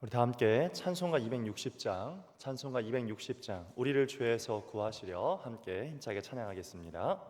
우리 다 함께 찬송가 260장 우리를 죄에서 구하시려 함께 힘차게 찬양하겠습니다.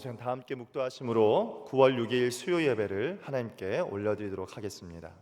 우선 다 함께 묵도하심으로 9월 6일 수요 예배를 하나님께 올려드리도록 하겠습니다.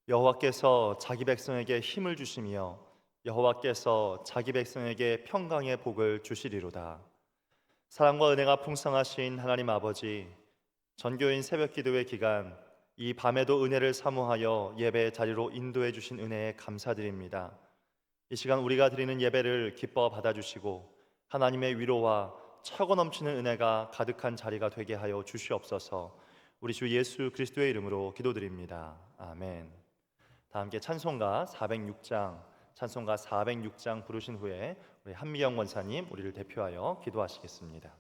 여호와께서 자기 백성에게 힘을 주시며 여호와께서 자기 백성에게 평강의 복을 주시리로다. 사랑과 은혜가 풍성하신 하나님 아버지, 전교인 새벽기도회 기간 이 밤에도 은혜를 사모하여 예배의 자리로 인도해 주신 은혜에 감사드립니다. 이 시간 우리가 드리는 예배를 기뻐 받아주시고 하나님의 위로와 차고 넘치는 은혜가 가득한 자리가 되게 하여 주시옵소서. 우리 주 예수 그리스도의 이름으로 기도드립니다. 아멘. 다 함께 찬송가 406장 부르신 후에 우리 한미영 권사님 우리를 대표하여 기도하시겠습니다.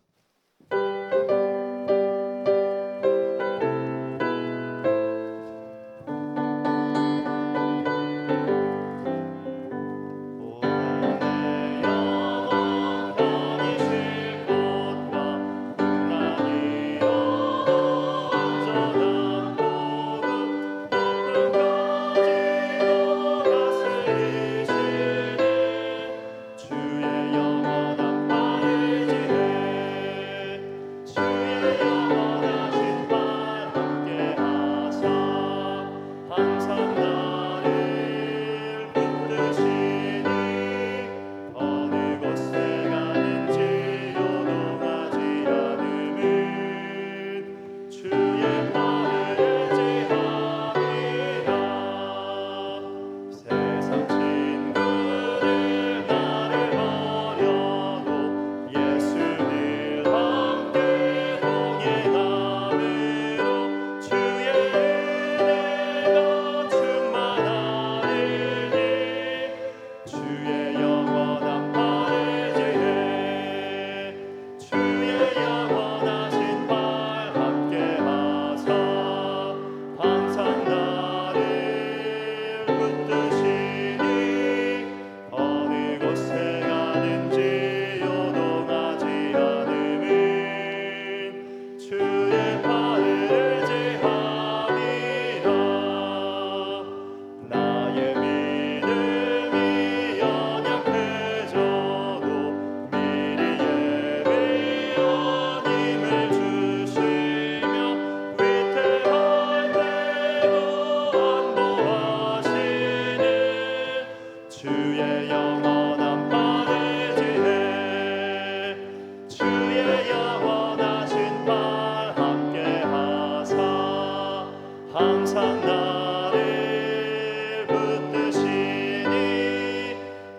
항상 나를 붙드시니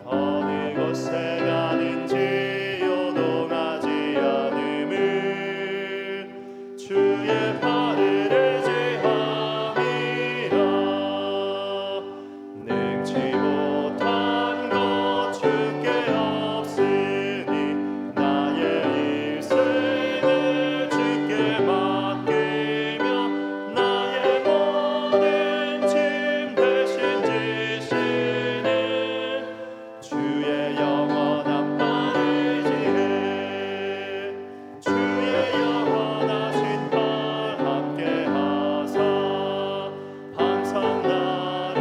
어느 곳에 가는지 요동하지 않음을 주의 팔을 의지함이라. 능치 못한 것 주께 없으니 나의 일생을 주께 맡기며 나의 모든 짐 대신 지시는 주의 영원한 팔을 지해 주의 영원하신 팔 함께 하사 항상 나를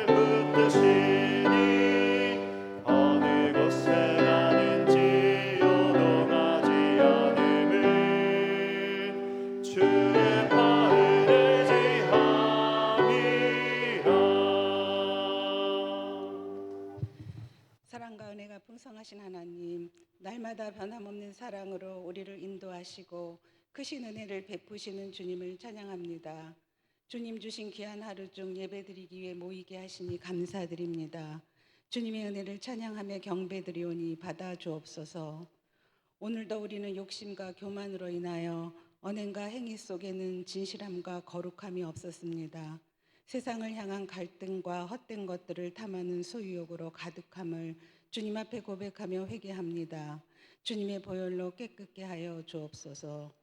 붙드시니 어느 곳에 가는지 요동하지 않음을 주의 팔을 의지함이라. 사랑과 은혜가 풍성하신 하나님, 날마다 변함없는 사랑으로 우리를 인도하시고 크신 은혜를 베푸시는 주님을 찬양합니다. 주님 주신 귀한 하루 중 예배드리기 위해 모이게 하시니 감사드립니다. 주님의 은혜를 찬양하며 경배드리오니 받아 주옵소서. 오늘도 우리는 욕심과 교만으로 인하여 언행과 행위 속에는 진실함과 거룩함이 없었습니다. 세상을 향한 갈등과 헛된 것들을 탐하는 소유욕으로 가득함을 주님 앞에 고백하며 회개합니다. 주님의 보혈로 깨끗게 하여 주옵소서.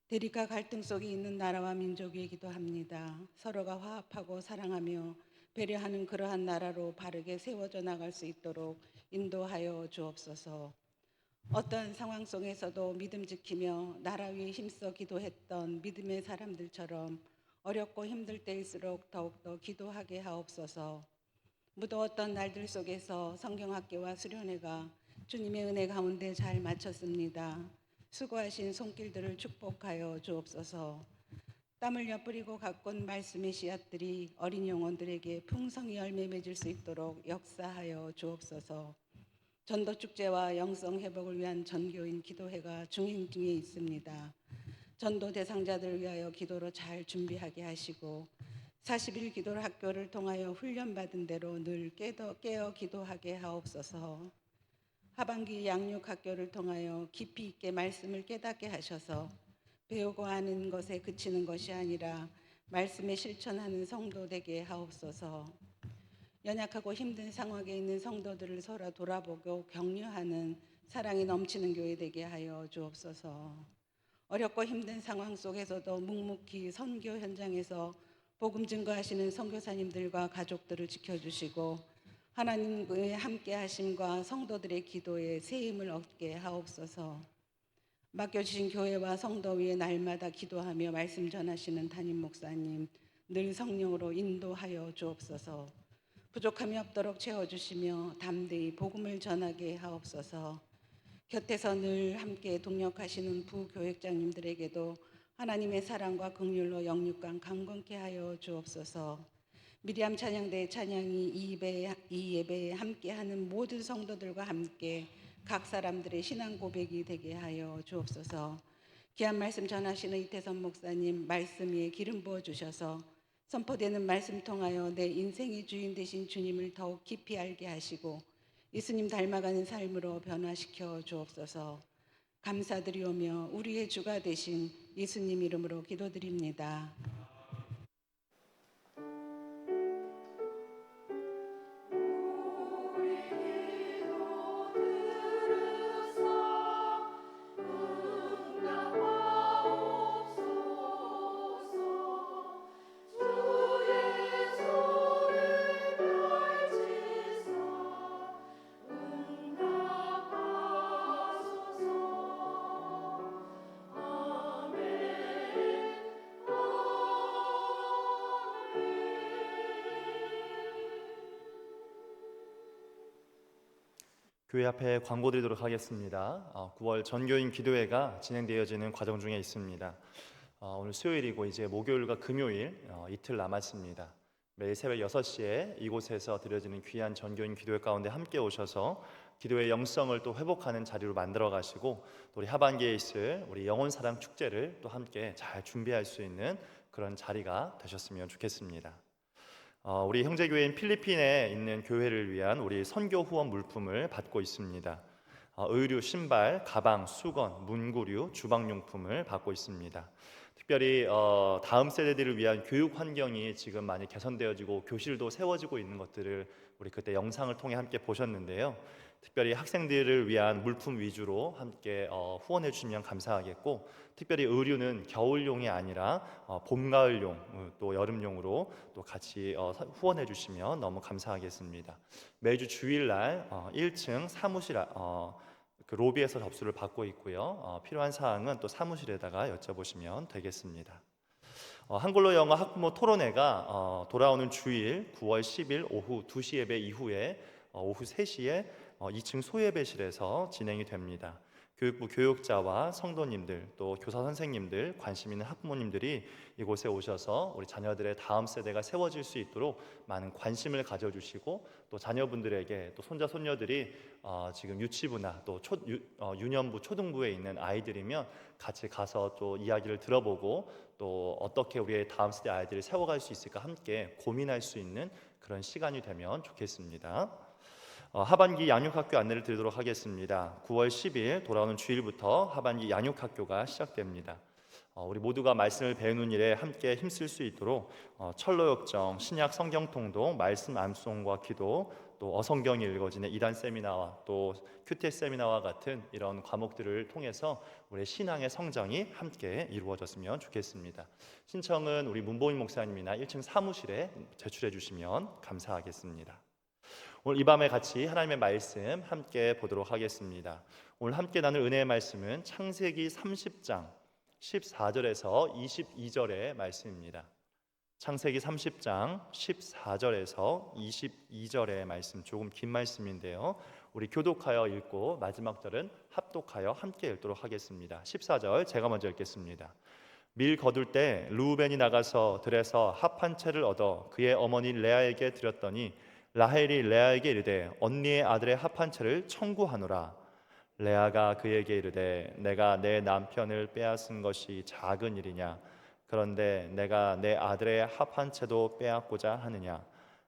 대립과 갈등 속에 있는 나라와 민족에 기도합니다. 서로가 화합하고 사랑하며 배려하는 그러한 나라로 바르게 세워져 나갈 수 있도록 인도하여 주옵소서. 어떤 상황 속에서도 믿음 지키며 나라 위에 힘써 기도했던 믿음의 사람들처럼 어렵고 힘들 때일수록 더욱더 기도하게 하옵소서. 무더웠던 날들 속에서 성경학교와 수련회가 주님의 은혜 가운데 잘 마쳤습니다. 수고하신 손길들을 축복하여 주옵소서. 땀 흘려 뿌리고 가꾼 말씀의 씨앗들이 어린 영혼들에게 풍성히 열매 맺을 수 있도록 역사하여 주옵소서. 전도축제와 영성 회복을 위한 전교인 기도회가 진행 중에 있습니다. 전도 대상자들을 위하여 기도로 잘 준비하게 하시고 40일 기도 학교를 통하여 훈련받은 대로 늘 깨어 기도하게 하옵소서. 하반기 양육 학교를 통하여 깊이 있게 말씀을 깨닫게 하셔서 배우고 아는 것에 그치는 것이 아니라 말씀에 실천하는 성도 되게 하옵소서. 연약하고 힘든 상황에 있는 성도들을 서로 돌아보고 격려하는 사랑이 넘치는 교회 되게 하여 주옵소서. 어렵고 힘든 상황 속에서도 묵묵히 선교 현장에서 복음 증거하시는 선교사님들과 가족들을 지켜주시고 하나님의 함께 하심과 성도들의 기도에 새 힘을 얻게 하옵소서. 맡겨주신 교회와 성도 위에 날마다 기도하며 말씀 전하시는 담임 목사님 늘 성령으로 인도하여 주옵소서. 부족함이 없도록 채워주시며 담대히 복음을 전하게 하옵소서. 곁에서 늘 함께 동역하시는 부교역장님들에게도 하나님의 사랑과 긍휼로 영육간 강건케 하여 주옵소서. 미리암 찬양대의 찬양이 이 예배에 함께하는 모든 성도들과 함께 각 사람들의 신앙 고백이 되게 하여 주옵소서. 귀한 말씀 전하시는 이태선 목사님 말씀 위에 기름 부어 주셔서 선포되는 말씀 통하여 내 인생의 주인 되신 주님을 더욱 깊이 알게 하시고 예수님 닮아가는 삶으로 변화시켜 주옵소서. 감사드리오며 우리의 주가 되신 예수님 이름으로 기도드립니다. 교회 앞에 광고 드리도록 하겠습니다. 9월 전교인 기도회가 진행되어지는 과정 중에 있습니다. 오늘 수요일이고 이제 목요일과 금요일 이틀 남았습니다. 매일 새벽 6시에 이곳에서 드려지는 귀한 전교인 기도회 가운데 함께 오셔서 기도의 영성을 또 회복하는 자리로 만들어 가시고 또 우리 하반기에 있을 우리 영혼사랑 축제를 또 함께 잘 준비할 수 있는 그런 자리가 되셨으면 좋겠습니다. 우리 형제교회인 필리핀에 있는 교회를 위한 우리 선교 후원 물품을 받고 있습니다. 의류, 신발, 가방, 수건, 문구류, 주방용품을 받고 있습니다. 특별히 다음 세대들을 위한 교육 환경이 지금 많이 개선되어지고 교실도 세워지고 있는 것들을 우리 그때 영상을 통해 함께 보셨는데요. 특별히 학생들을 위한 물품 위주로 함께 후원해 주시면 감사하겠고, 특별히 의류는 겨울용이 아니라 봄, 가을용, 또 여름용으로 또 같이 후원해 주시면 너무 감사하겠습니다. 매주 주일날 1층 사무실 그 로비에서 접수를 받고 있고요. 필요한 사항은 또 사무실에다가 여쭤보시면 되겠습니다. 한글로 영어 학부모 토론회가 돌아오는 주일 9월 10일 오후 2시 예배 이후에 오후 3시에 2층 소예배실에서 진행이 됩니다. 교육부 교육자와 성도님들 또 교사 선생님들 관심 있는 학부모님들이 이곳에 오셔서 우리 자녀들의 다음 세대가 세워질 수 있도록 많은 관심을 가져주시고 또 자녀분들에게 또 손자 손녀들이 지금 유치부나 또 유년부 초등부에 있는 아이들이면 같이 가서 또 이야기를 들어보고 또 어떻게 우리의 다음 세대 아이들을 세워갈 수 있을까 함께 고민할 수 있는 그런 시간이 되면 좋겠습니다. 하반기 양육학교 안내를 드리도록 하겠습니다. 9월 10일 돌아오는 주일부터 하반기 양육학교가 시작됩니다. 우리 모두가 말씀을 배우는 일에 함께 힘쓸 수 있도록 철로역정, 신약 성경통독, 말씀 암송과 기도, 또 어성경이 읽어지는 이단 세미나와 또 큐티 세미나와 같은 이런 과목들을 통해서 우리 신앙의 성장이 함께 이루어졌으면 좋겠습니다. 신청은 우리 문보인 목사님이나 1층 사무실에 제출해 주시면 감사하겠습니다. 오늘 이 밤에 같이 하나님의 말씀 함께 보도록 하겠습니다. 오늘 함께 나눌 은혜의 말씀은 창세기 30장 14절에서 22절의 말씀입니다. 창세기 30장 14절에서 22절의 말씀, 조금 긴 말씀인데요. 우리 교독하여 읽고 마지막 절은 합독하여 함께 읽도록 하겠습니다. 14절 제가 먼저 읽겠습니다. 밀 거둘 때 르우벤이 나가서 들에서 합 한 채를 얻어 그의 어머니 레아에게 드렸더니 라헬이 레아에게 이르되 언니의 아들의 합 한 채를 청구하노라. 레아가 그에게 이르되 내가 내 남편을 빼앗은 것이 작은 일이냐? 그런데 내가 내 아들의 합 한 채도 빼앗고자 하느냐?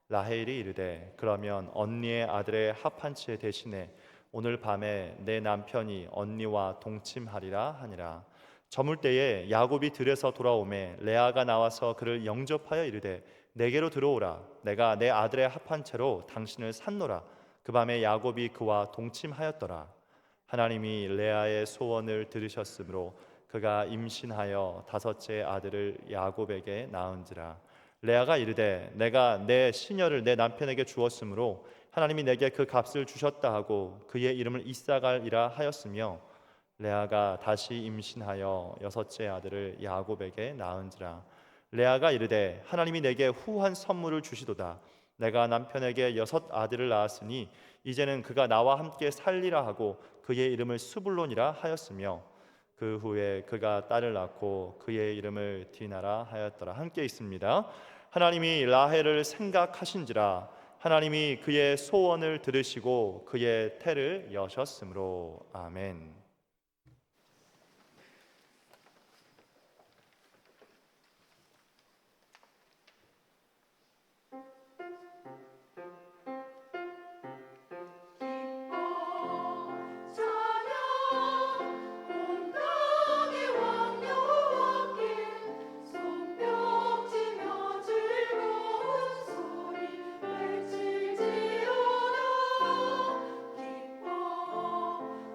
라헬이 이르되 그러면 언니의 아들의 합 한 채 대신에 오늘 밤에 내 남편이 언니와 동침하리라 하니라. 저물 때에 야곱이 들에서 돌아오매 레아가 나와서 그를 영접하여 이르되 내게로 들어오라. 내가 내 아들의 합 한 채로 당신을 샀노라. 그 밤에 야곱이 그와 동침하였더라. 하나님이 레아의 소원을 들으셨으므로 그가 임신하여 다섯째 아들을 야곱에게 낳은지라. 레아가 이르되 내가 내 시녀를 내 남편에게 주었으므로 하나님이 내게 그 값을 주셨다 하고 그의 이름을 이삭이라 하였으며 레아가 다시 임신하여 여섯째 아들을 야곱에게 낳은지라. 레아가 이르되 하나님이 내게 후한 선물을 주시도다. 내가 남편에게 여섯 아들을 낳았으니 이제는 그가 나와 함께 살리라 하고 그의 이름을 스불론이라 하였으며 그 후에 그가 딸을 낳고 그의 이름을 디나라 하였더라. 함께 있습니다. 하나님이 라헬을 생각하신지라. 하나님이 그의 소원을 들으시고 그의 태를 여셨으므로. 아멘.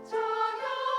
찬양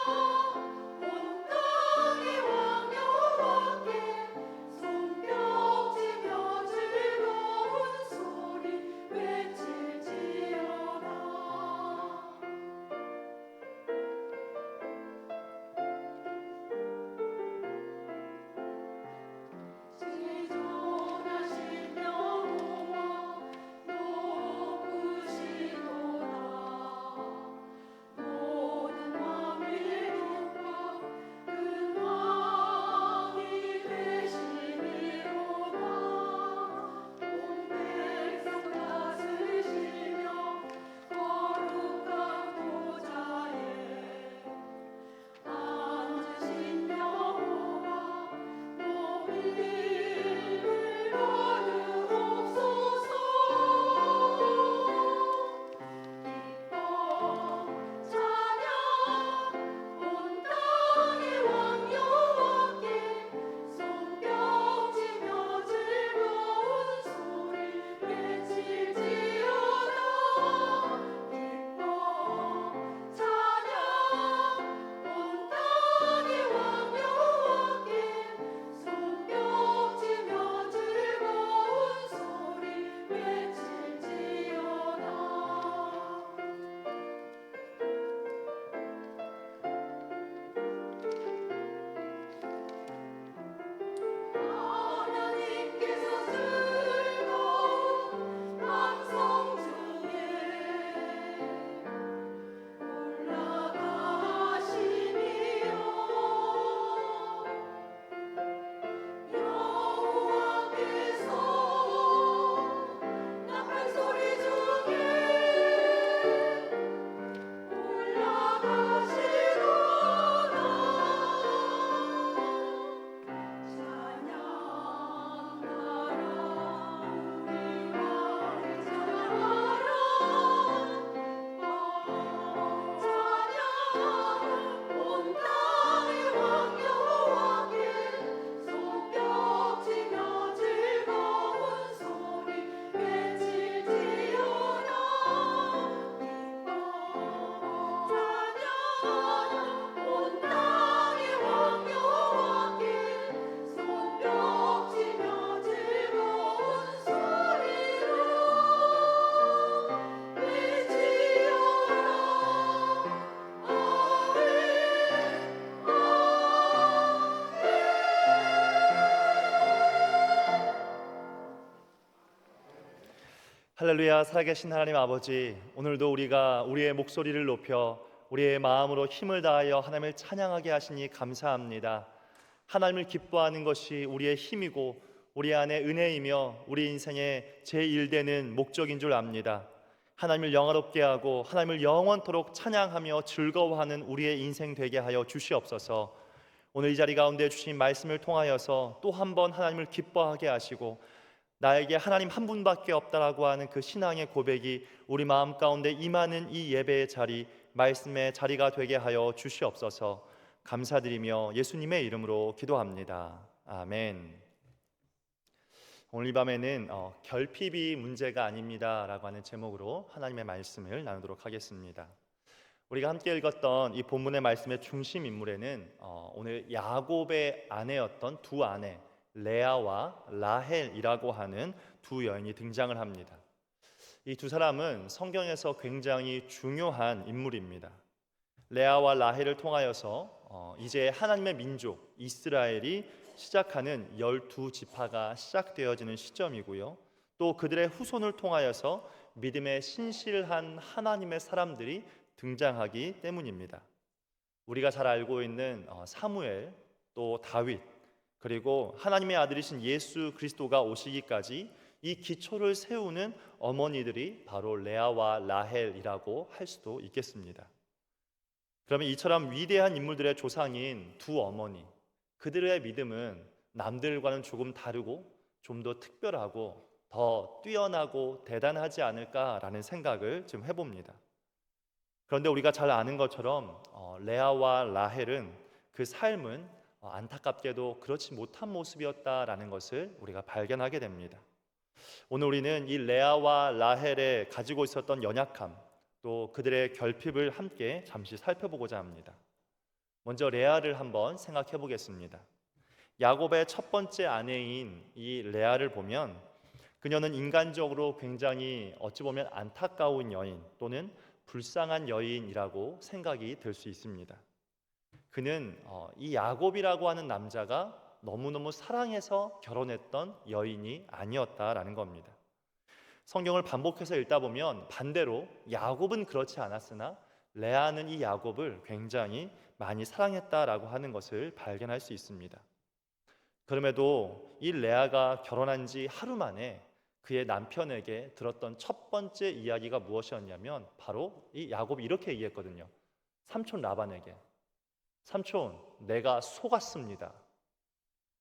할렐루야. 살아계신 하나님 아버지, 오늘도 우리가 우리의 목소리를 높여 우리의 마음으로 힘을 다하여 하나님을 찬양하게 하시니 감사합니다. 하나님을 기뻐하는 것이 우리의 힘이고 우리 안에 은혜이며 우리 인생의 제1되는 목적인 줄 압니다. 하나님을 영화롭게 하고 하나님을 영원토록 찬양하며 즐거워하는 우리의 인생 되게 하여 주시옵소서. 오늘 이 자리 가운데 주신 말씀을 통하여서 또 한 번 하나님을 기뻐하게 하시고 나에게 하나님 한 분밖에 없다라고 하는 그 신앙의 고백이 우리 마음 가운데 임하는 이 예배의 자리, 말씀의 자리가 되게 하여 주시옵소서. 감사드리며 예수님의 이름으로 기도합니다. 아멘. 오늘 이 밤에는 결핍이 문제가 아닙니다라고 하는 제목으로 하나님의 말씀을 나누도록 하겠습니다. 우리가 함께 읽었던 이 본문의 말씀의 중심 인물에는 오늘 야곱의 아내였던 두 아내 레아와 라헬이라고 하는 두 여인이 등장을 합니다. 이 두 사람은 성경에서 굉장히 중요한 인물입니다. 레아와 라헬을 통하여서 이제 하나님의 민족 이스라엘이 시작하는 12지파가 시작되어지는 시점이고요. 또 그들의 후손을 통하여서 믿음의 신실한 하나님의 사람들이 등장하기 때문입니다. 우리가 잘 알고 있는 사무엘, 또 다윗, 그리고 하나님의 아들이신 예수 그리스도가 오시기까지 이 기초를 세우는 어머니들이 바로 레아와 라헬이라고 할 수도 있겠습니다. 그러면 이처럼 위대한 인물들의 조상인 두 어머니, 그들의 믿음은 남들과는 조금 다르고 좀 더 특별하고 더 뛰어나고 대단하지 않을까라는 생각을 좀 해봅니다. 그런데 우리가 잘 아는 것처럼 레아와 라헬은 그 삶은 안타깝게도 그렇지 못한 모습이었다라는 것을 우리가 발견하게 됩니다. 오늘 우리는 이 레아와 라헬에 가지고 있었던 연약함, 또 그들의 결핍을 함께 잠시 살펴보고자 합니다. 먼저 레아를 한번 생각해 보겠습니다. 야곱의 첫 번째 아내인 이 레아를 보면 그녀는 인간적으로 굉장히 어찌 보면 안타까운 여인 또는 불쌍한 여인이라고 생각이 될 수 있습니다. 그는 이 야곱이라고 하는 남자가 너무너무 사랑해서 결혼했던 여인이 아니었다라는 겁니다. 성경을 반복해서 읽다 보면 반대로 야곱은 그렇지 않았으나 레아는 이 야곱을 굉장히 많이 사랑했다라고 하는 것을 발견할 수 있습니다. 그럼에도 이 레아가 결혼한 지 하루 만에 그의 남편에게 들었던 첫 번째 이야기가 무엇이었냐면 바로 이 야곱이 이렇게 얘기했거든요. 삼촌 라반에게, 삼촌, 내가 속았습니다.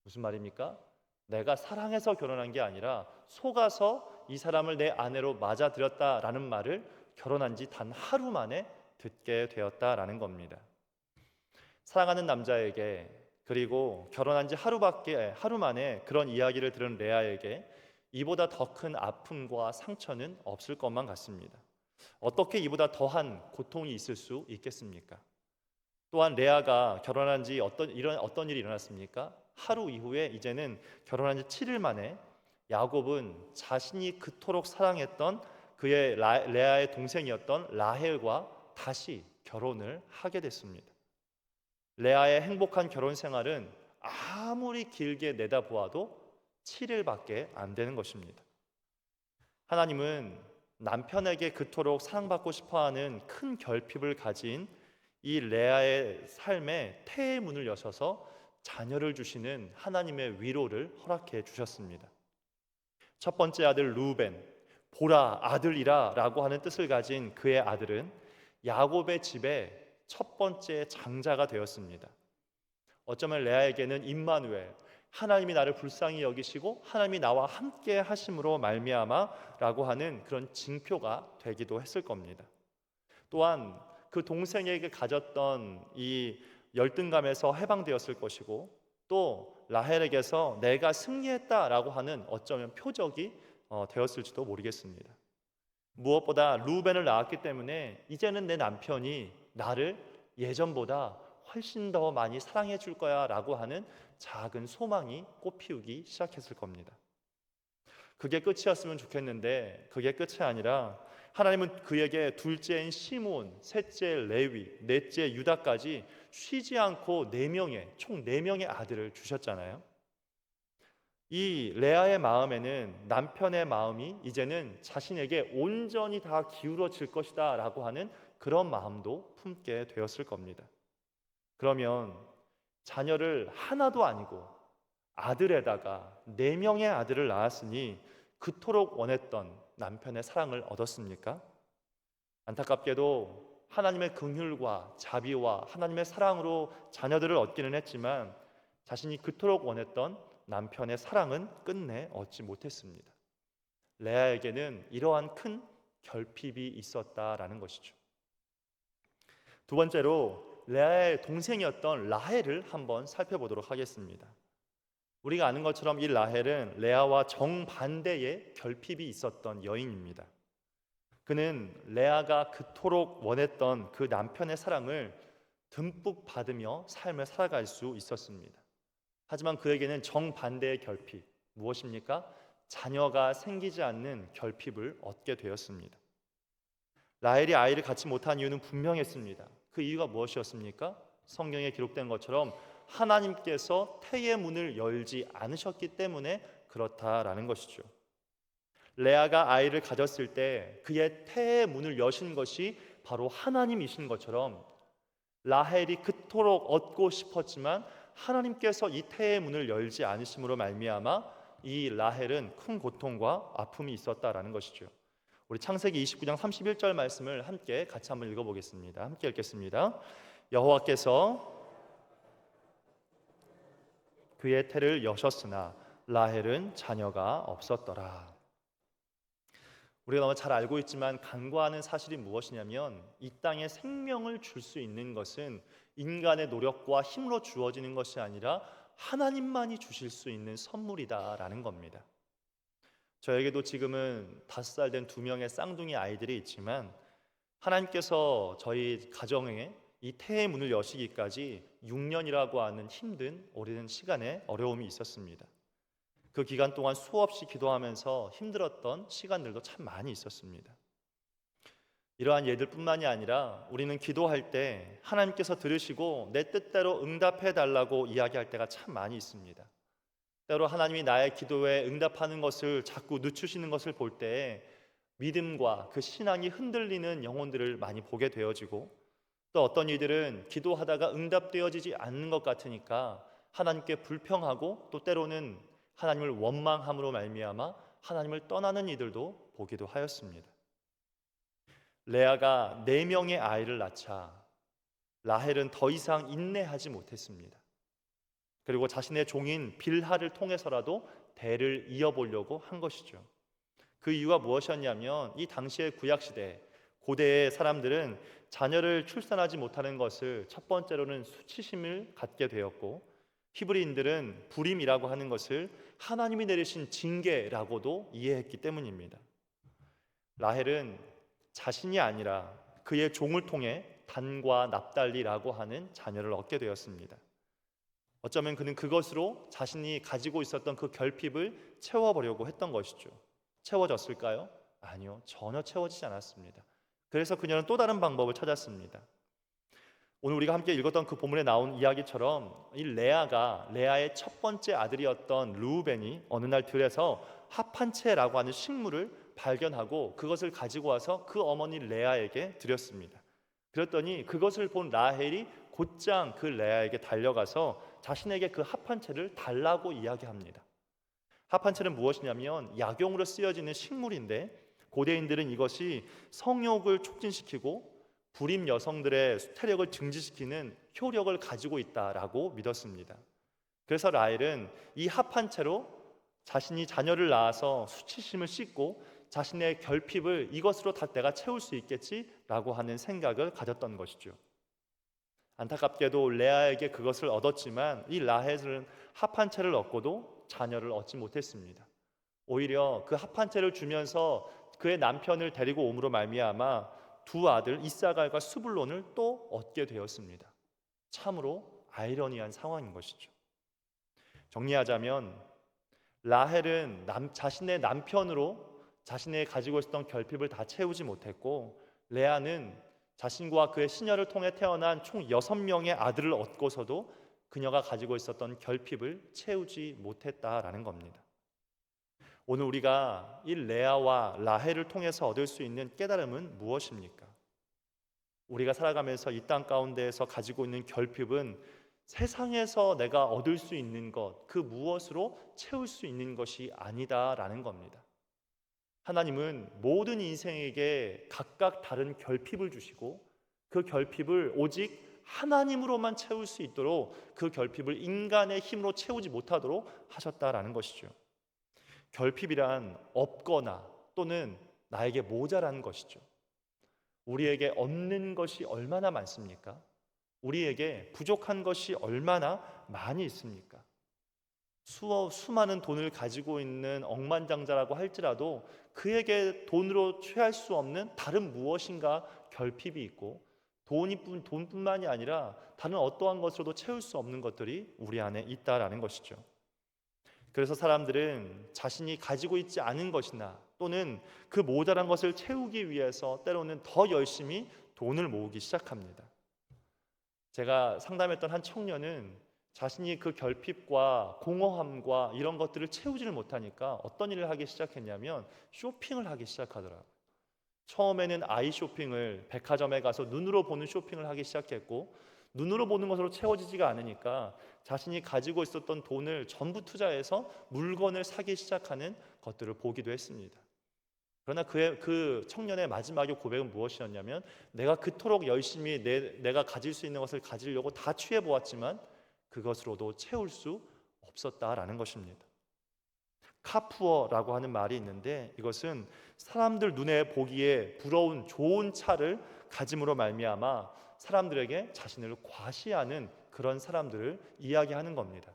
무슨 말입니까? 내가 사랑해서 결혼한 게 아니라 속아서 이 사람을 내 아내로 맞아들였다라는 말을 결혼한 지 단 하루 만에 듣게 되었다라는 겁니다. 사랑하는 남자에게, 그리고 결혼한 지 하루 만에 그런 이야기를 들은 레아에게 이보다 더 큰 아픔과 상처는 없을 것만 같습니다. 어떻게 이보다 더한 고통이 있을 수 있겠습니까? 또한 레아가 결혼한 지 어떤 일이 일어났습니까? 하루 이후에 이제는 결혼한 지 7일 만에 야곱은 자신이 그토록 사랑했던 그의 레아의 동생이었던 라헬과 다시 결혼을 하게 됐습니다. 레아의 행복한 결혼 생활은 아무리 길게 내다보아도 7일밖에 안 되는 것입니다. 하나님은 남편에게 그토록 사랑받고 싶어하는 큰 결핍을 가진 이 레아의 삶에 태의 문을 여셔서 자녀를 주시는 하나님의 위로를 허락해 주셨습니다. 첫 번째 아들 루벤, 보라 아들이라 라고 하는 뜻을 가진 그의 아들은 야곱의 집에 첫 번째 장자가 되었습니다. 어쩌면 레아에게는 임마누엘, 하나님이 나를 불쌍히 여기시고 하나님이 나와 함께 하심으로 말미암아라고 하는 그런 징표가 되기도 했을 겁니다. 또한 그 동생에게 가졌던 이 열등감에서 해방되었을 것이고, 또 라헬에게서 내가 승리했다라고 하는 어쩌면 표적이 되었을지도 모르겠습니다. 무엇보다 루벤을 낳았기 때문에 이제는 내 남편이 나를 예전보다 훨씬 더 많이 사랑해 줄 거야 라고 하는 작은 소망이 꽃피우기 시작했을 겁니다. 그게 끝이었으면 좋겠는데 그게 끝이 아니라 하나님은 그에게 둘째인 시몬, 셋째 레위, 넷째 유다까지 쉬지 않고 총 4명의 아들을 주셨잖아요. 이 레아의 마음에는 남편의 마음이 이제는 자신에게 온전히 다 기울어질 것이다 라고 하는 그런 마음도 품게 되었을 겁니다. 그러면 자녀를 하나도 아니고 아들에다가 4명의 아들을 낳았으니 그토록 원했던 남편의 사랑을 얻었습니까? 안타깝게도 하나님의 긍휼과 자비와 하나님의 사랑으로 자녀들을 얻기는 했지만 자신이 그토록 원했던 남편의 사랑은 끝내 얻지 못했습니다. 레아에게는 이러한 큰 결핍이 있었다라는 것이죠. 두 번째로 레아의 동생이었던 라헬을 한번 살펴보도록 하겠습니다. 우리가 아는 것처럼 이 라헬은 레아와 정반대의 결핍이 있었던 여인입니다. 그는 레아가 그토록 원했던 그 남편의 사랑을 듬뿍 받으며 삶을 살아갈 수 있었습니다. 하지만 그에게는 정반대의 결핍, 무엇입니까? 자녀가 생기지 않는 결핍을 얻게 되었습니다. 라헬이 아이를 갖지 못한 이유는 분명했습니다. 그 이유가 무엇이었습니까? 성경에 기록된 것처럼 하나님께서 태의 문을 열지 않으셨기 때문에 그렇다라는 것이죠. 레아가 아이를 가졌을 때 그의 태의 문을 여신 것이 바로 하나님이신 것처럼 라헬이 그토록 얻고 싶었지만 하나님께서 이 태의 문을 열지 않으심으로 말미암아 이 라헬은 큰 고통과 아픔이 있었다라는 것이죠. 우리 창세기 29장 31절 말씀을 함께 같이 한번 읽어보겠습니다. 함께 읽겠습니다. 여호와께서 그의 태를 여셨으나 라헬은 자녀가 없었더라. 우리가 너무 잘 알고 있지만 간과하는 사실이 무엇이냐면 이 땅에 생명을 줄 수 있는 것은 인간의 노력과 힘으로 주어지는 것이 아니라 하나님만이 주실 수 있는 선물이다라는 겁니다. 저에게도 지금은 5살 된 2명의 쌍둥이 아이들이 있지만 하나님께서 저희 가정에 이 태의 문을 여시기까지 6년이라고 하는 힘든 오랜 시간에 어려움이 있었습니다. 그 기간 동안 수없이 기도하면서 힘들었던 시간들도 참 많이 있었습니다. 이러한 예들뿐만이 아니라 우리는 기도할 때 하나님께서 들으시고 내 뜻대로 응답해 달라고 이야기할 때가 참 많이 있습니다. 때로 하나님이 나의 기도에 응답하는 것을 자꾸 늦추시는 것을 볼 때 믿음과 그 신앙이 흔들리는 영혼들을 많이 보게 되어지고, 또 어떤 이들은 기도하다가 응답되어지지 않는 것 같으니까 하나님께 불평하고 또 때로는 하나님을 원망함으로 말미암아 하나님을 떠나는 이들도 보기도 하였습니다. 레아가 4명의 아이를 낳자 라헬은 더 이상 인내하지 못했습니다. 그리고 자신의 종인 빌하를 통해서라도 대를 이어보려고 한 것이죠. 그 이유가 무엇이었냐면 이 당시의 구약시대 고대의 사람들은 자녀를 출산하지 못하는 것을 첫 번째로는 수치심을 갖게 되었고, 히브리인들은 불임이라고 하는 것을 하나님이 내리신 징계라고도 이해했기 때문입니다. 라헬은 자신이 아니라 그의 종을 통해 단과 납달리라고 하는 자녀를 얻게 되었습니다. 어쩌면 그는 그것으로 자신이 가지고 있었던 그 결핍을 채워보려고 했던 것이죠. 채워졌을까요? 아니요, 전혀 채워지지 않았습니다. 그래서 그녀는 또 다른 방법을 찾았습니다. 오늘 우리가 함께 읽었던 그 본문에 나온 이야기처럼 이 레아의 첫 번째 아들이었던 르우벤이 어느 날 들에서 합한채라고 하는 식물을 발견하고 그것을 가지고 와서 그 어머니 레아에게 드렸습니다. 그랬더니 그것을 본 라헬이 곧장 그 레아에게 달려가서 자신에게 그 합한채를 달라고 이야기합니다. 합한채는 무엇이냐면 약용으로 쓰여지는 식물인데, 고대인들은 이것이 성욕을 촉진시키고 불임 여성들의 수태력을 증지시키는 효력을 가지고 있다라고 믿었습니다. 그래서 라헬은 이 합한채로 자신이 자녀를 낳아서 수치심을 씻고 자신의 결핍을 이것으로 다 내가 채울 수 있겠지라고 하는 생각을 가졌던 것이죠. 안타깝게도 레아에게 그것을 얻었지만 이 라헬은 합한채를 얻고도 자녀를 얻지 못했습니다. 오히려 그 합한채를 주면서 그의 남편을 데리고 옴으로 말미암아 2 아들 이사갈과 스불론을 또 얻게 되었습니다. 참으로 아이러니한 상황인 것이죠. 정리하자면 라헬은 자신의 남편으로 자신의 가지고 있었던 결핍을 다 채우지 못했고, 레아는 자신과 그의 시녀를 통해 태어난 총 6명의 아들을 얻고서도 그녀가 가지고 있었던 결핍을 채우지 못했다라는 겁니다. 오늘 우리가 이 레아와 라헬을 통해서 얻을 수 있는 깨달음은 무엇입니까? 우리가 살아가면서 이 땅 가운데에서 가지고 있는 결핍은 세상에서 내가 얻을 수 있는 것, 그 무엇으로 채울 수 있는 것이 아니다라는 겁니다. 하나님은 모든 인생에게 각각 다른 결핍을 주시고 그 결핍을 오직 하나님으로만 채울 수 있도록 그 결핍을 인간의 힘으로 채우지 못하도록 하셨다라는 것이죠. 결핍이란 없거나 또는 나에게 모자란 것이죠. 우리에게 없는 것이 얼마나 많습니까? 우리에게 부족한 것이 얼마나 많이 있습니까? 수많은 돈을 가지고 있는 억만장자라고 할지라도 그에게 돈으로 취할 수 없는 다른 무엇인가 결핍이 있고 돈뿐만이 아니라 다른 어떠한 것으로도 채울 수 없는 것들이 우리 안에 있다라는 것이죠. 그래서 사람들은 자신이 가지고 있지 않은 것이나 또는 그 모자란 것을 채우기 위해서 때로는 더 열심히 돈을 모으기 시작합니다. 제가 상담했던 한 청년은 자신이 그 결핍과 공허함과 이런 것들을 채우지를 못하니까 어떤 일을 하기 시작했냐면 쇼핑을 하기 시작하더라고요. 처음에는 아이 쇼핑을 백화점에 가서 눈으로 보는 쇼핑을 하기 시작했고 눈으로 보는 것으로 채워지지가 않으니까 자신이 가지고 있었던 돈을 전부 투자해서 물건을 사기 시작하는 것들을 보기도 했습니다. 그러나 그 청년의 마지막의 고백은 무엇이었냐면 내가 그토록 열심히 내가 가질 수 있는 것을 가지려고 다 취해보았지만 그것으로도 채울 수 없었다라는 것입니다. 카푸어라고 하는 말이 있는데 이것은 사람들 눈에 보기에 부러운 좋은 차를 가짐으로 말미암아 사람들에게 자신을 과시하는 그런 사람들을 이야기하는 겁니다.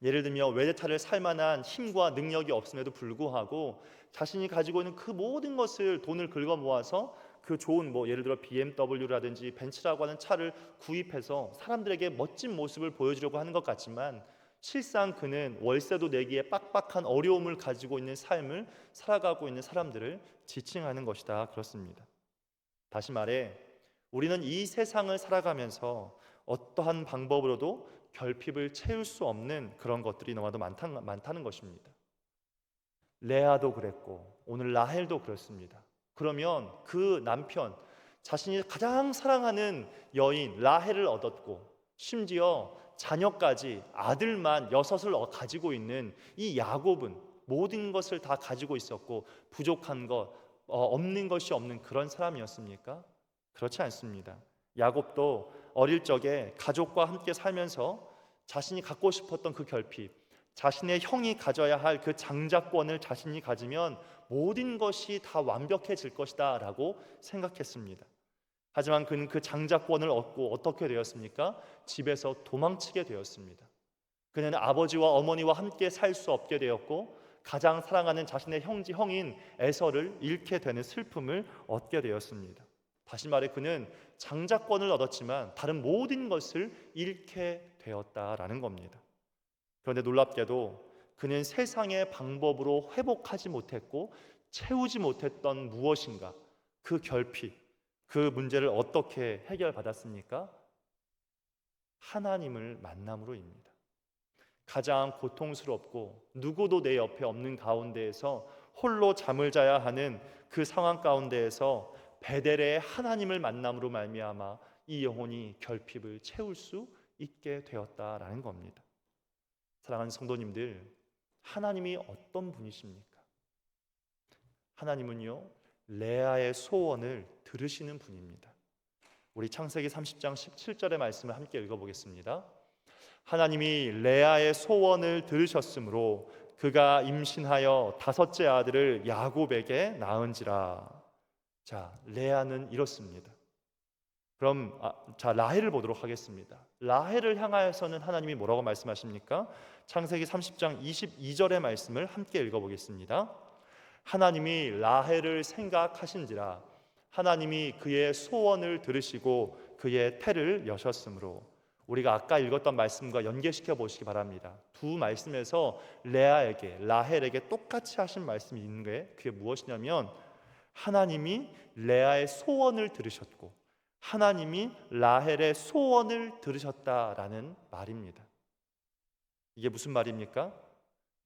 예를 들면 외제차를 살 만한 힘과 능력이 없음에도 불구하고 자신이 가지고 있는 그 모든 것을 돈을 긁어 모아서 그 좋은 예를 들어 BMW라든지 벤츠라고 하는 차를 구입해서 사람들에게 멋진 모습을 보여주려고 하는 것 같지만 실상 그는 월세도 내기에 빡빡한 어려움을 가지고 있는 삶을 살아가고 있는 사람들을 지칭하는 것이다. 그렇습니다. 다시 말해 우리는 이 세상을 살아가면서 어떠한 방법으로도 결핍을 채울 수 없는 그런 것들이 너무나도 많다는 것입니다. 레아도 그랬고 오늘 라헬도 그렇습니다. 그러면 그 남편 자신이 가장 사랑하는 여인 라헬을 얻었고 심지어 자녀까지 아들만 6을 가지고 있는 이 야곱은 모든 것을 다 가지고 있었고 부족한 것 없는 것이 없는 그런 사람이었습니까? 그렇지 않습니다. 야곱도 어릴 적에 가족과 함께 살면서 자신이 갖고 싶었던 그 결핍, 자신의 형이 가져야 할 그 장자권을 자신이 가지면 모든 것이 다 완벽해질 것이다 라고 생각했습니다. 하지만 그는 그 장자권을 얻고 어떻게 되었습니까? 집에서 도망치게 되었습니다. 그는 아버지와 어머니와 함께 살 수 없게 되었고 가장 사랑하는 자신의 형인 에서를 잃게 되는 슬픔을 얻게 되었습니다. 다시 말해 그는 장자권을 얻었지만 다른 모든 것을 잃게 되었다라는 겁니다. 그런데 놀랍게도 그는 세상의 방법으로 회복하지 못했고 채우지 못했던 무엇인가 그 결핍, 그 문제를 어떻게 해결받았습니까? 하나님을 만남으로입니다. 가장 고통스럽고 누구도 내 옆에 없는 가운데에서 홀로 잠을 자야 하는 그 상황 가운데에서 베델의 하나님을 만남으로 말미암아 이 영혼이 결핍을 채울 수 있게 되었다라는 겁니다. 사랑하는 성도님들, 하나님이 어떤 분이십니까? 하나님은요 레아의 소원을 들으시는 분입니다. 우리 창세기 30장 17절의 말씀을 함께 읽어보겠습니다. 하나님이 레아의 소원을 들으셨으므로 그가 임신하여 5째 아들을 야곱에게 낳은지라. 자, 레아는 이렇습니다. 그럼 라헬을 보도록 하겠습니다. 라헬을 향하여서는 하나님이 뭐라고 말씀하십니까? 창세기 30장 22절의 말씀을 함께 읽어보겠습니다. 하나님이 라헬을 생각하신지라 하나님이 그의 소원을 들으시고 그의 태를 여셨으므로. 우리가 아까 읽었던 말씀과 연계시켜 보시기 바랍니다. 두 말씀에서 레아에게 라헬에게 똑같이 하신 말씀이 있는 게 그게 무엇이냐면 하나님이 레아의 소원을 들으셨고 하나님이 라헬의 소원을 들으셨다라는 말입니다. 이게 무슨 말입니까?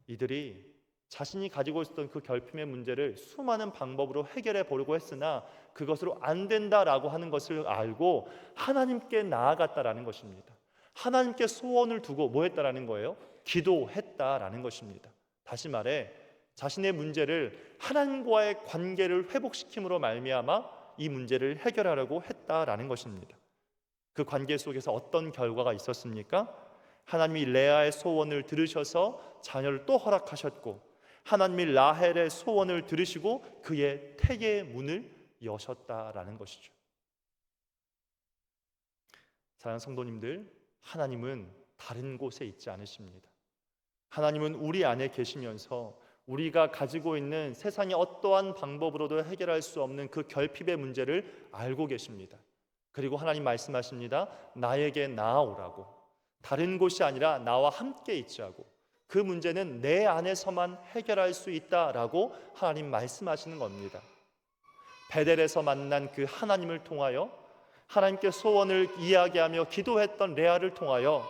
이들이 자신이 가지고 있었던 그 결핍의 문제를 수많은 방법으로 해결해 보려고 했으나 그것으로 안 된다라고 하는 것을 알고 하나님께 나아갔다라는 것입니다. 하나님께 소원을 두고 뭐 했다라는 거예요? 기도했다라는 것입니다. 다시 말해 자신의 문제를 하나님과의 관계를 회복시킴으로 말미암아 이 문제를 해결하려고 했다라는 것입니다. 그 관계 속에서 어떤 결과가 있었습니까? 하나님이 레아의 소원을 들으셔서 자녀를 또 허락하셨고, 하나님이 라헬의 소원을 들으시고 그의 태의 문을 여셨다라는 것이죠. 사랑하는 성도님들, 하나님은 다른 곳에 있지 않으십니다. 하나님은 우리 안에 계시면서 우리가 가지고 있는 세상의 어떠한 방법으로도 해결할 수 없는 그 결핍의 문제를 알고 계십니다. 그리고 하나님 말씀하십니다. 나에게 나아오라고. 다른 곳이 아니라 나와 함께 있자고. 그 문제는 내 안에서만 해결할 수 있다라고 하나님 말씀하시는 겁니다. 베델에서 만난 그 하나님을 통하여 하나님께 소원을 이야기하며 기도했던 레아를 통하여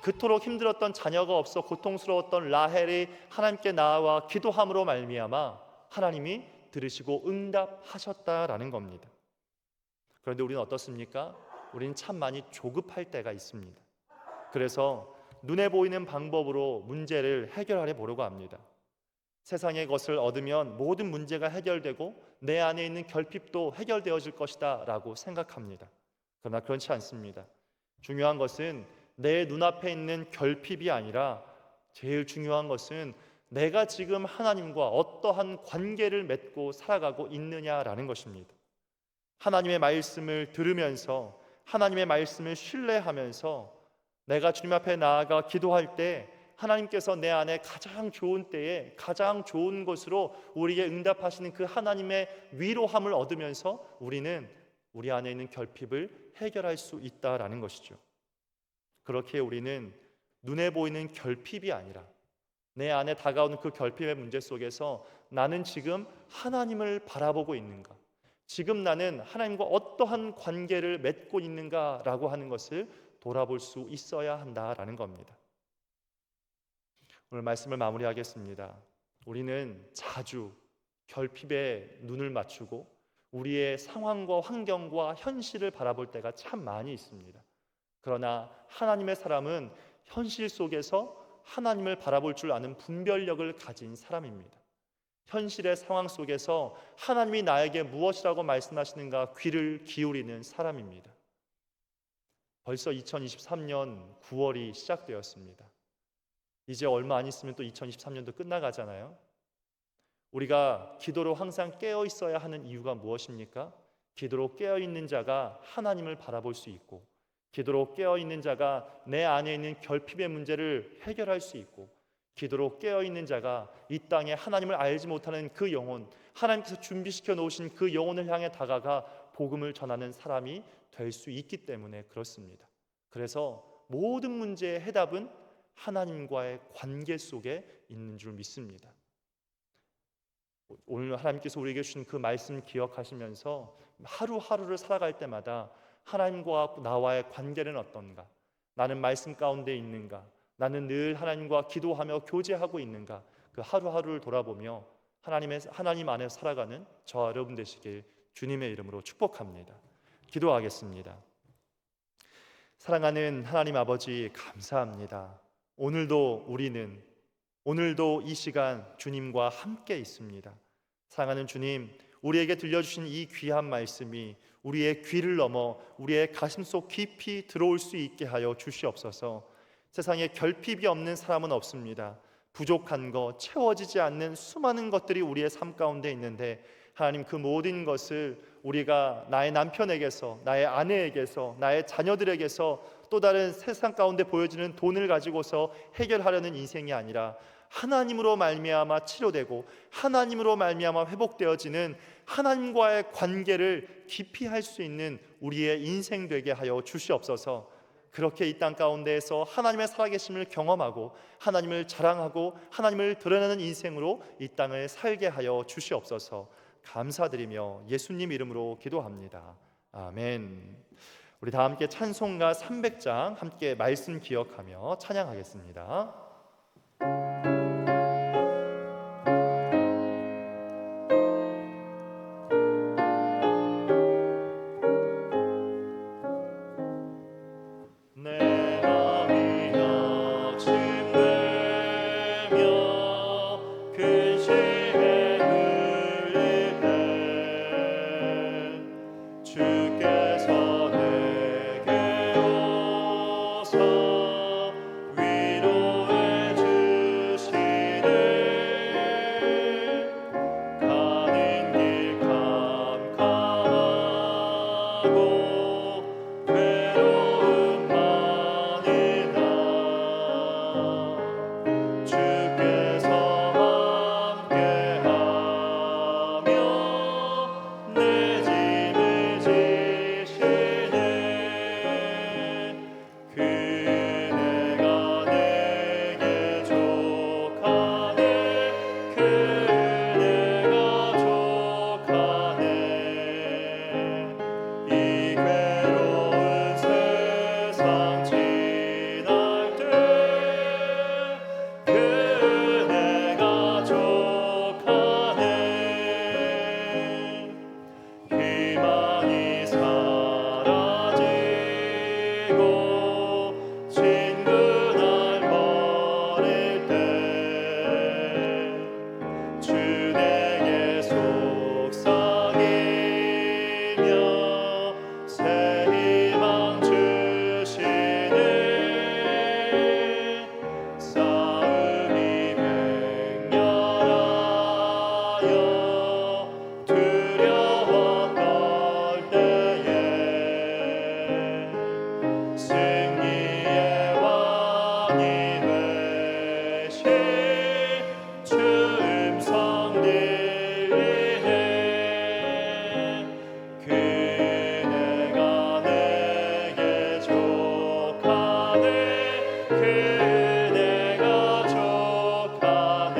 그토록 힘들었던 자녀가 없어 고통스러웠던 라헬이 하나님께 나아와 기도함으로 말미암아 하나님이 들으시고 응답하셨다라는 겁니다. 그런데 우리는 어떻습니까? 우리는 참 많이 조급할 때가 있습니다. 그래서 눈에 보이는 방법으로 문제를 해결하려 보려고 합니다. 세상의 것을 얻으면 모든 문제가 해결되고 내 안에 있는 결핍도 해결되어질 것이다 라고 생각합니다. 그러나 그렇지 않습니다. 중요한 것은 내 눈앞에 있는 결핍이 아니라 제일 중요한 것은 내가 지금 하나님과 어떠한 관계를 맺고 살아가고 있느냐라는 것입니다. 하나님의 말씀을 들으면서 하나님의 말씀을 신뢰하면서 내가 주님 앞에 나아가 기도할 때 하나님께서 내 안에 가장 좋은 때에 가장 좋은 것으로 우리에게 응답하시는 그 하나님의 위로함을 얻으면서 우리는 우리 안에 있는 결핍을 해결할 수 있다라는 것이죠. 그렇게 우리는 눈에 보이는 결핍이 아니라 내 안에 다가오는 그 결핍의 문제 속에서 나는 지금 하나님을 바라보고 있는가? 지금 나는 하나님과 어떠한 관계를 맺고 있는가라고 하는 것을 돌아볼 수 있어야 한다라는 겁니다. 오늘 말씀을 마무리하겠습니다. 우리는 자주 결핍에 눈을 맞추고 우리의 상황과 환경과 현실을 바라볼 때가 참 많이 있습니다. 그러나 하나님의 사람은 현실 속에서 하나님을 바라볼 줄 아는 분별력을 가진 사람입니다. 현실의 상황 속에서 하나님이 나에게 무엇이라고 말씀하시는가 귀를 기울이는 사람입니다. 벌써 2023년 9월이 시작되었습니다. 이제 얼마 안 있으면 또 2023년도 끝나가잖아요. 우리가 기도로 항상 깨어 있어야 하는 이유가 무엇입니까? 기도로 깨어 있는 자가 하나님을 바라볼 수 있고, 기도로 깨어 있는 자가 내 안에 있는 결핍의 문제를 해결할 수 있고, 기도로 깨어 있는 자가 이 땅에 하나님을 알지 못하는 그 영혼, 하나님께서 준비시켜 놓으신 그 영혼을 향해 다가가 복음을 전하는 사람이 될 수 있기 때문에 그렇습니다. 그래서 모든 문제의 해답은 하나님과의 관계 속에 있는 줄 믿습니다. 오늘 하나님께서 우리에게 주신 그 말씀 기억하시면서 하루하루를 살아갈 때마다 하나님과 나와의 관계는 어떤가? 나는 말씀 가운데 있는가? 나는 늘 하나님과 기도하며 교제하고 있는가? 그 하루하루를 돌아보며 하나님 안에 살아가는 저와 여러분 되시길 주님의 이름으로 축복합니다. 기도하겠습니다. 사랑하는 하나님 아버지, 감사합니다. 오늘도 이 시간 주님과 함께 있습니다. 사랑하는 주님, 우리에게 들려주신 이 귀한 말씀이 우리의 귀를 넘어 우리의 가슴속 깊이 들어올 수 있게 하여 주시옵소서. 세상에 결핍이 없는 사람은 없습니다. 부족한 것, 채워지지 않는 수많은 것들이 우리의 삶 가운데 있는데 하나님, 그 모든 것을 우리가 나의 남편에게서, 나의 아내에게서, 나의 자녀들에게서 또 다른 세상 가운데 보여지는 돈을 가지고서 해결하려는 인생이 아니라 하나님으로 말미암아 치료되고 하나님으로 말미암아 회복되어지는 하나님과의 관계를 깊이 할 수 있는 우리의 인생 되게 하여 주시옵소서. 그렇게 이 땅 가운데에서 하나님의 살아계심을 경험하고 하나님을 자랑하고 하나님을 드러내는 인생으로 이 땅을 살게 하여 주시옵소서. 감사드리며 예수님 이름으로 기도합니다. 아멘. 우리 다 함께 찬송가 300장 함께 말씀 기억하며 찬양하겠습니다. 내 맘이 낙심되며 근심에 눌릴 때 주께서 내게 오사 위로해 주시네. 가는 길 캄캄하고 괴로움 많으나 주께서 함께하며 내 짐을 지시네. 그네가 내게 족하네. 그네가 족하네. 이 괴로운 세상 지날 때 그네가 족하네. 희망이 사라지고 친구 날 버릴 때 주 내게 속삭이며 새 희망 주시네. 싸움이 맹렬하여 두려워 떨 때에 승리의 왕이 되신 주 음성 들리네. 그네가 내게 족하네. 그네가 족하네.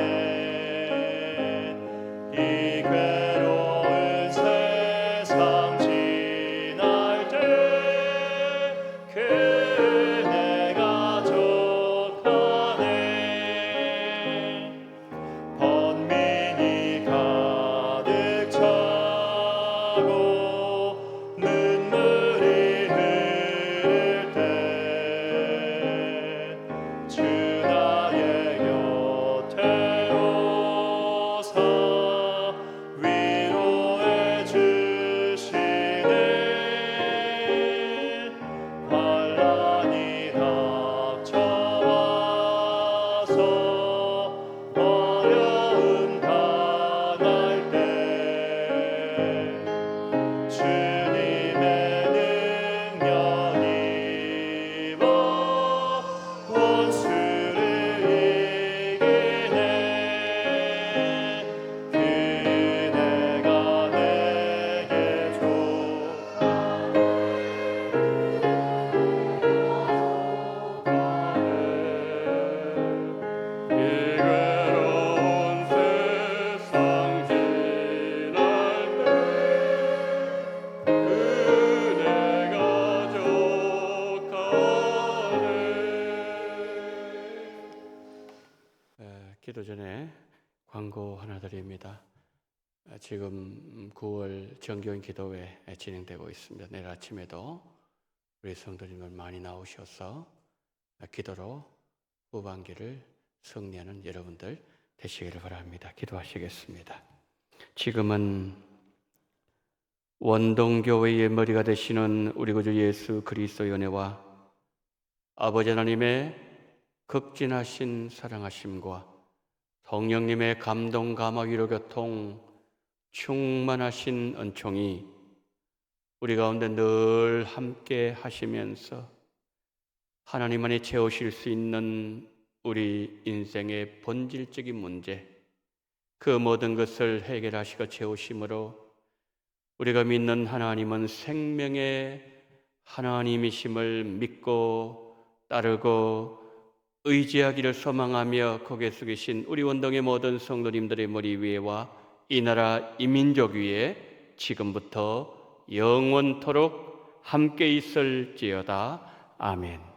이 괴로운 세상 지날 때 그네가 족하네. 번민이 가득 차고 눈물이 흐를 때 주 나의 곁에 오사 위로해 주시네. 환란이 닥쳐와서 어려움 당할 때 주님의 능력 입어 원수를 이기네. 그네가 내게 이 괴로운 세상 지날 때 그네가 족하네. 기도 전에 광고 하나 드립니다. 지금 9월 정교인 기도회 진행되고 있습니다. 내일 아침에도 우리 성도님들 많이 나오셔서 기도로 후반기를 승리하는 여러분들 되시기를 바랍니다. 기도하시겠습니다. 지금은 원동교회의 머리가 되시는 우리 구주 예수 그리스도의 은혜와 아버지 하나님의 극진하신 사랑하심과 성령님의 감동, 감화, 위로, 교통, 충만하신 은총이 우리 가운데 늘 함께 하시면서 하나님 안에 채우실 수 있는 우리 인생의 본질적인 문제, 그 모든 것을 해결하시고 채우심으로 우리가 믿는 하나님은 생명의 하나님이심을 믿고 따르고 의지하기를 소망하며 거기에 서 계신 우리 원동의 모든 성도님들의 머리 위에와 이 나라 이 민족 위에 지금부터 영원토록 함께 있을지어다. 아멘.